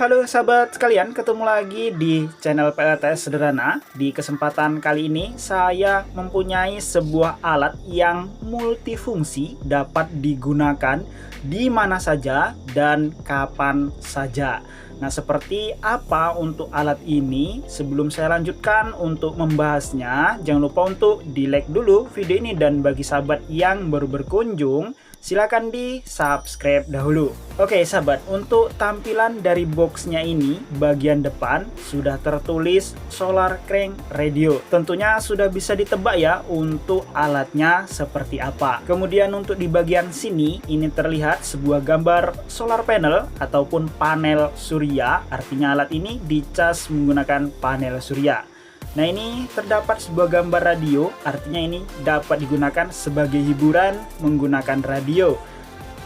Halo sahabat sekalian, ketemu lagi di channel PLTS Sederhana. Di kesempatan kali ini saya mempunyai sebuah alat yang multifungsi, dapat digunakan di mana saja dan kapan saja. Nah, seperti apa untuk alat ini? Sebelum saya lanjutkan untuk membahasnya, jangan lupa untuk di like dulu video ini, dan bagi sahabat yang baru berkunjung, silakan di subscribe dahulu. Oke sahabat, untuk tampilan dari boxnya ini, bagian depan sudah tertulis Solar Crank Radio. Tentunya sudah bisa ditebak ya untuk alatnya seperti apa. Kemudian untuk di bagian sini, ini terlihat sebuah gambar solar panel ataupun panel surya. Artinya alat ini dicas menggunakan panel surya. Nah, ini terdapat sebuah gambar radio, artinya ini dapat digunakan sebagai hiburan menggunakan radio.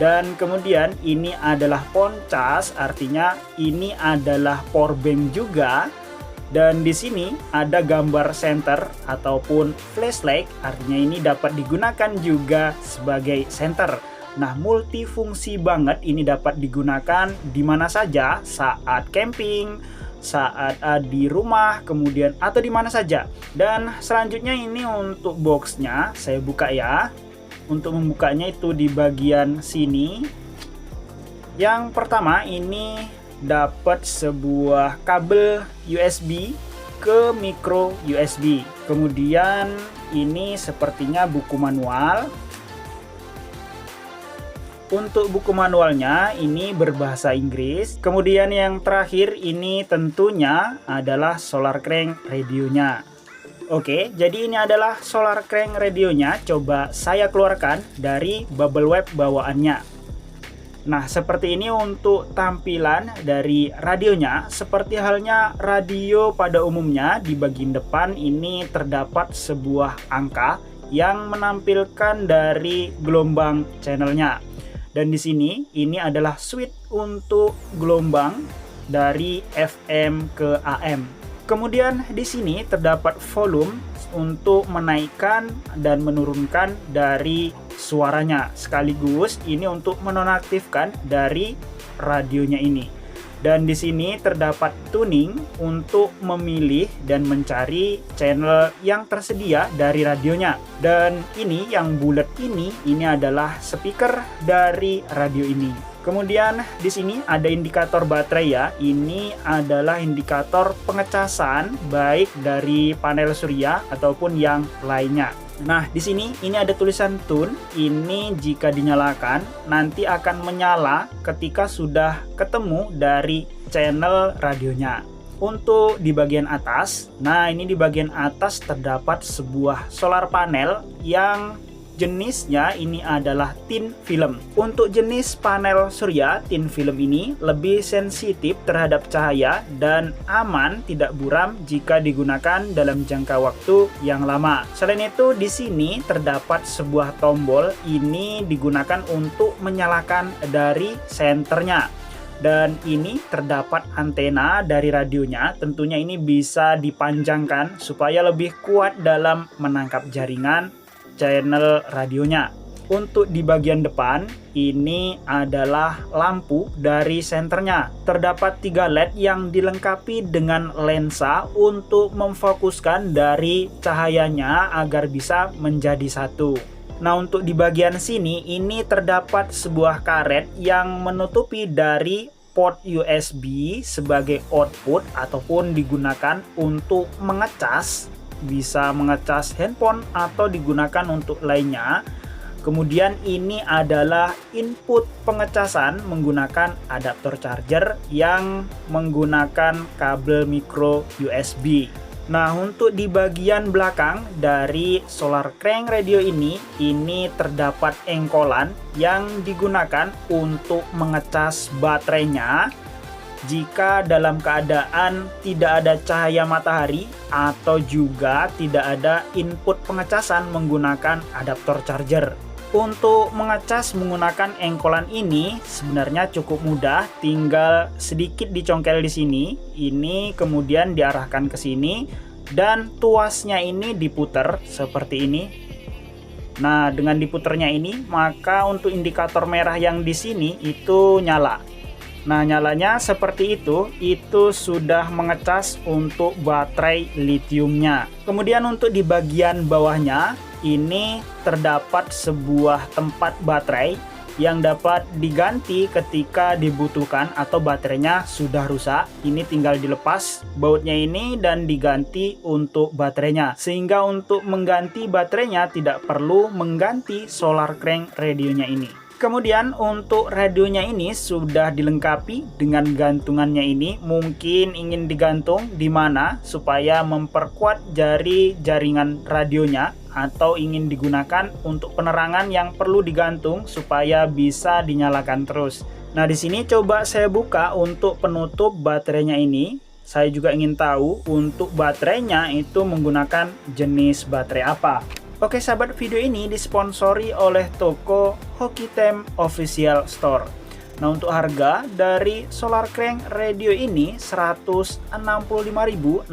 Dan kemudian ini adalah poncas, artinya ini adalah power bank juga. Dan di sini ada gambar center ataupun flashlight, artinya ini dapat digunakan juga sebagai center. Nah, multifungsi banget, ini dapat digunakan di mana saja saat camping, saat di rumah, kemudian atau di mana saja. Dan selanjutnya ini untuk boxnya saya buka ya. Untuk membukanya itu di bagian sini. Yang pertama ini dapat sebuah kabel USB ke micro USB. Kemudian ini sepertinya buku manual. Untuk buku manualnya ini berbahasa Inggris. Kemudian yang terakhir ini tentunya adalah Solar Crank radionya. Oke, jadi ini adalah Solar Crank radionya. Coba saya keluarkan dari bubble wrap bawaannya. Nah, seperti ini untuk tampilan dari radionya. Seperti halnya radio pada umumnya, di bagian depan ini terdapat sebuah angka yang menampilkan dari gelombang channelnya. Dan di sini ini adalah switch untuk gelombang dari FM ke AM. Kemudian di sini terdapat volume untuk menaikkan dan menurunkan dari suaranya. Sekaligus ini untuk menonaktifkan dari radionya ini. Dan di sini terdapat tuning untuk memilih dan mencari channel yang tersedia dari radionya. Dan ini yang bulat ini adalah speaker dari radio ini. Kemudian di sini ada indikator baterai ya. Ini adalah indikator pengecasan baik dari panel surya ataupun yang lainnya. Nah, di sini ini ada tulisan tune. Ini jika dinyalakan nanti akan menyala ketika sudah ketemu dari channel radionya. Untuk di bagian atas, nah ini di bagian atas terdapat sebuah solar panel yang jenisnya ini adalah thin film. Untuk jenis panel surya thin film ini lebih sensitif terhadap cahaya dan aman tidak buram jika digunakan dalam jangka waktu yang lama. Selain itu di sini terdapat sebuah tombol, ini digunakan untuk menyalakan dari senternya. Dan ini terdapat antena dari radionya, tentunya ini bisa dipanjangkan supaya lebih kuat dalam menangkap jaringan channel radionya. Untuk di bagian depan ini adalah lampu dari senternya. Terdapat 3 LED yang dilengkapi dengan lensa untuk memfokuskan dari cahayanya agar bisa menjadi satu. Nah, untuk di bagian sini ini terdapat sebuah karet yang menutupi dari port USB sebagai output ataupun digunakan untuk mengecas. Bisa mengecas handphone atau digunakan untuk lainnya. Kemudian ini adalah input pengecasan menggunakan adaptor charger yang menggunakan kabel micro USB. Nah, untuk di bagian belakang dari Solar Crank Radio ini terdapat engkolan yang digunakan untuk mengecas baterainya jika dalam keadaan tidak ada cahaya matahari atau juga tidak ada input pengecasan menggunakan adaptor charger. Untuk mengecas menggunakan engkolan ini sebenarnya cukup mudah, tinggal sedikit dicongkel di sini. Ini kemudian diarahkan ke sini dan tuasnya ini diputer seperti ini. Nah, dengan diputernya ini maka untuk indikator merah yang di sini itu nyala. Nah, nyalanya seperti itu sudah mengecas untuk baterai litiumnya. Kemudian untuk di bagian bawahnya, ini terdapat sebuah tempat baterai yang dapat diganti ketika dibutuhkan atau baterainya sudah rusak. Ini tinggal dilepas bautnya ini dan diganti untuk baterainya, sehingga untuk mengganti baterainya tidak perlu mengganti solar crank radionya ini. Kemudian untuk radionya ini sudah dilengkapi dengan gantungannya ini. Mungkin ingin digantung di mana supaya memperkuat jaringan radionya, atau ingin digunakan untuk penerangan yang perlu digantung supaya bisa dinyalakan terus. Nah, di sini coba saya buka untuk penutup baterainya ini. Saya juga ingin tahu untuk baterainya itu menggunakan jenis baterai apa. Oke sahabat, video ini disponsori oleh toko Hokitem Official Store. Nah, untuk harga dari solar crank radio ini Rp165.620,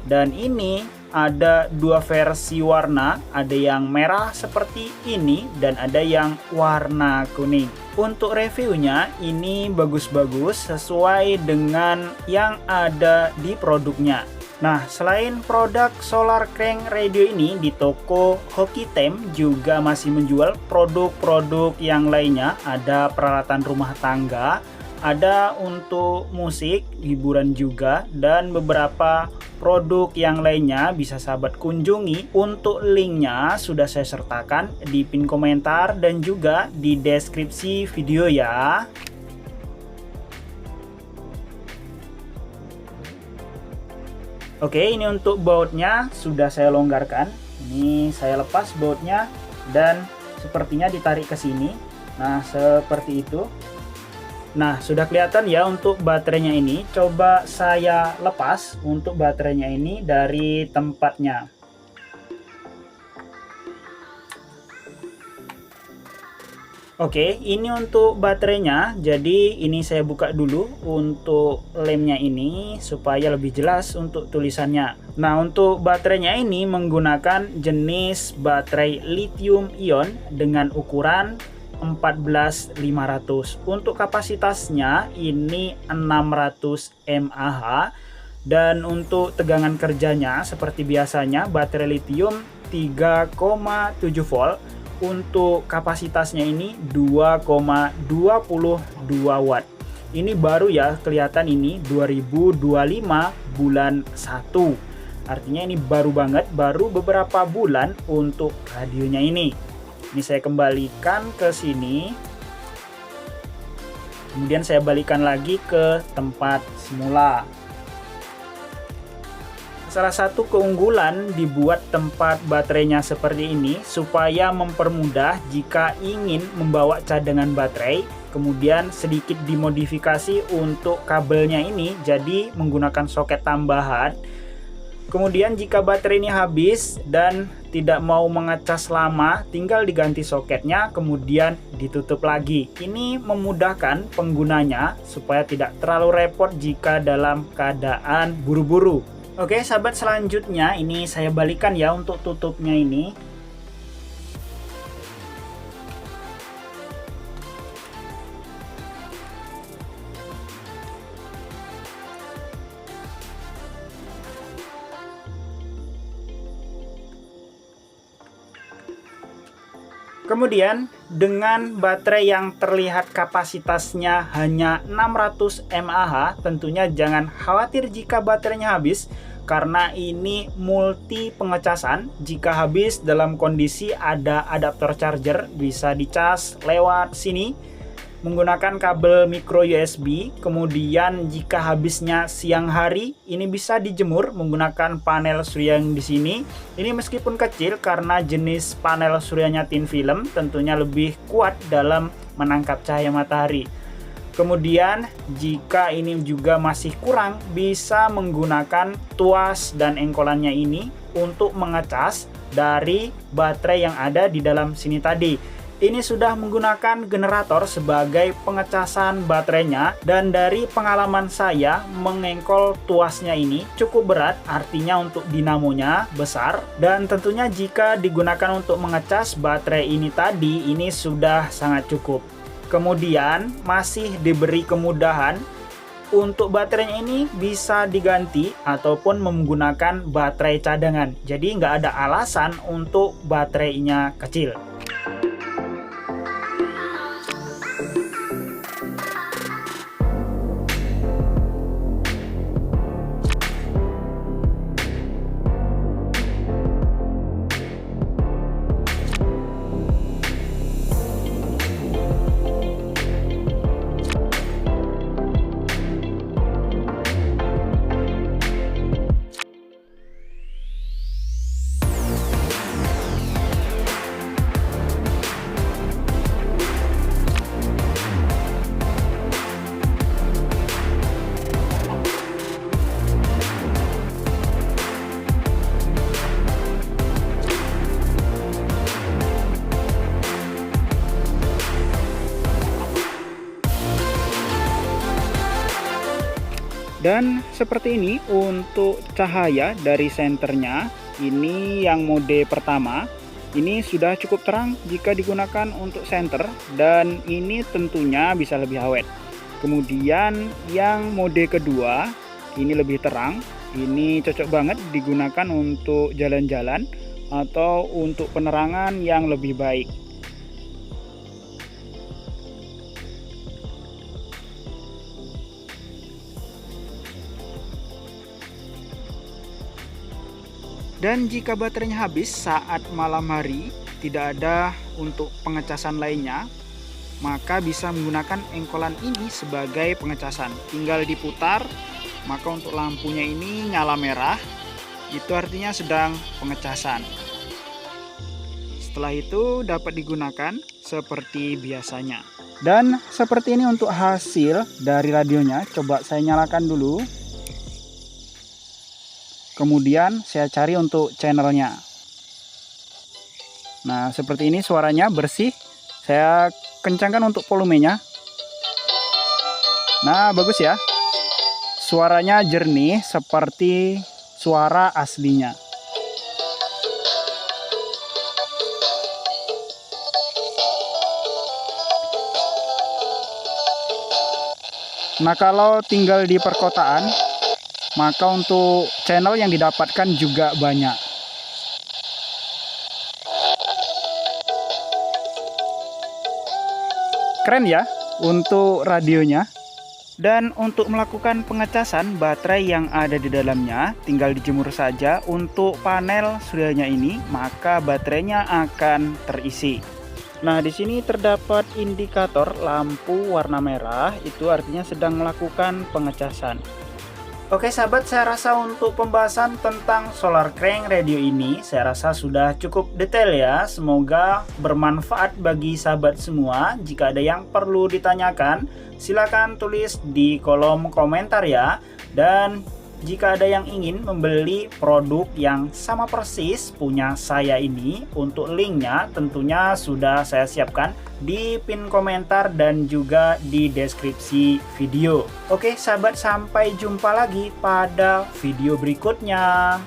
dan ini ada dua versi warna, ada yang merah seperti ini dan ada yang warna kuning. Untuk reviewnya ini bagus-bagus sesuai dengan yang ada di produknya. Nah, selain produk solar crank radio ini, di toko Hokitem juga masih menjual produk-produk yang lainnya. Ada peralatan rumah tangga, ada untuk musik, hiburan juga, dan beberapa produk yang lainnya bisa sahabat kunjungi. Untuk linknya sudah saya sertakan di pin komentar dan juga di deskripsi video ya. Oke, ini untuk bautnya sudah saya longgarkan. Ini saya lepas bautnya dan sepertinya ditarik ke sini. Nah, seperti itu. Nah, sudah kelihatan ya untuk baterainya ini. Coba saya lepas untuk baterainya ini dari tempatnya. Oke, ini untuk baterainya. Jadi ini saya buka dulu untuk lemnya ini supaya lebih jelas untuk tulisannya. Nah, untuk baterainya ini menggunakan jenis baterai lithium ion dengan ukuran 14500. Untuk kapasitasnya ini 600 mAh, dan untuk tegangan kerjanya seperti biasanya baterai lithium 3,7 volt. Untuk kapasitasnya ini 2,22 watt. Ini baru ya, kelihatan ini 2025 bulan 1. Artinya ini baru banget, baru beberapa bulan untuk radionya ini. Ini saya kembalikan ke sini. Kemudian saya balikan lagi ke tempat semula. Salah satu keunggulan dibuat tempat baterainya seperti ini supaya mempermudah jika ingin membawa cadangan baterai, kemudian sedikit dimodifikasi untuk kabelnya ini jadi menggunakan soket tambahan. Kemudian jika baterai ini habis dan tidak mau mengecas lama, tinggal diganti soketnya kemudian ditutup lagi. Ini memudahkan penggunanya supaya tidak terlalu repot jika dalam keadaan buru-buru. Oke sahabat, selanjutnya ini saya balikan ya untuk tutupnya ini. Kemudian dengan baterai yang terlihat kapasitasnya hanya 600 mAh, tentunya jangan khawatir jika baterainya habis, karena ini multi pengecasan. Jika habis dalam kondisi ada adaptor charger, bisa dicas lewat sini menggunakan kabel micro USB. Kemudian jika habisnya siang hari, ini bisa dijemur menggunakan panel surya yang di sini. Ini meskipun kecil karena jenis panel suryanya thin film, tentunya lebih kuat dalam menangkap cahaya matahari. Kemudian jika ini juga masih kurang, bisa menggunakan tuas dan engkolannya ini untuk mengecas dari baterai yang ada di dalam sini tadi. Ini sudah menggunakan generator sebagai pengecasan baterainya, dan dari pengalaman saya mengengkol tuasnya ini cukup berat, artinya untuk dinamonya besar, dan tentunya jika digunakan untuk mengecas baterai ini tadi, ini sudah sangat cukup. Kemudian masih diberi kemudahan untuk baterainya ini bisa diganti ataupun menggunakan baterai cadangan. Jadi nggak ada alasan untuk baterainya kecil. Dan seperti ini untuk cahaya dari senternya. Ini yang mode pertama. Ini sudah cukup terang jika digunakan untuk senter, dan ini tentunya bisa lebih awet. Kemudian yang mode kedua, ini lebih terang. Ini cocok banget digunakan untuk jalan-jalan atau untuk penerangan yang lebih baik. Dan jika baterainya habis saat malam hari, tidak ada untuk pengecasan lainnya, maka bisa menggunakan engkolan ini sebagai pengecasan. Tinggal diputar, maka untuk lampunya ini nyala merah, itu artinya sedang pengecasan. Setelah itu dapat digunakan seperti biasanya. Dan seperti ini untuk hasil dari radionya. Coba saya nyalakan dulu. Kemudian saya cari untuk channelnya. Nah, seperti ini suaranya bersih. Saya kencangkan untuk volumenya. Nah, bagus ya. Suaranya jernih seperti suara aslinya. Nah, kalau tinggal di perkotaan, maka untuk channel yang didapatkan juga banyak. Keren ya untuk radionya. Dan untuk melakukan pengecasan baterai yang ada di dalamnya, tinggal dijemur saja. Untuk panel surianya ini, maka baterainya akan terisi. Nah, di sini terdapat indikator lampu warna merah, itu artinya sedang melakukan pengecasan. Oke sahabat, saya rasa untuk pembahasan tentang Solar Crank Radio ini saya rasa sudah cukup detail ya. Semoga bermanfaat bagi sahabat semua. Jika ada yang perlu ditanyakan, silakan tulis di kolom komentar ya. Dan jika ada yang ingin membeli produk yang sama persis punya saya ini, untuk linknya tentunya sudah saya siapkan di pin komentar dan juga di deskripsi video. Oke sahabat, sampai jumpa lagi pada video berikutnya.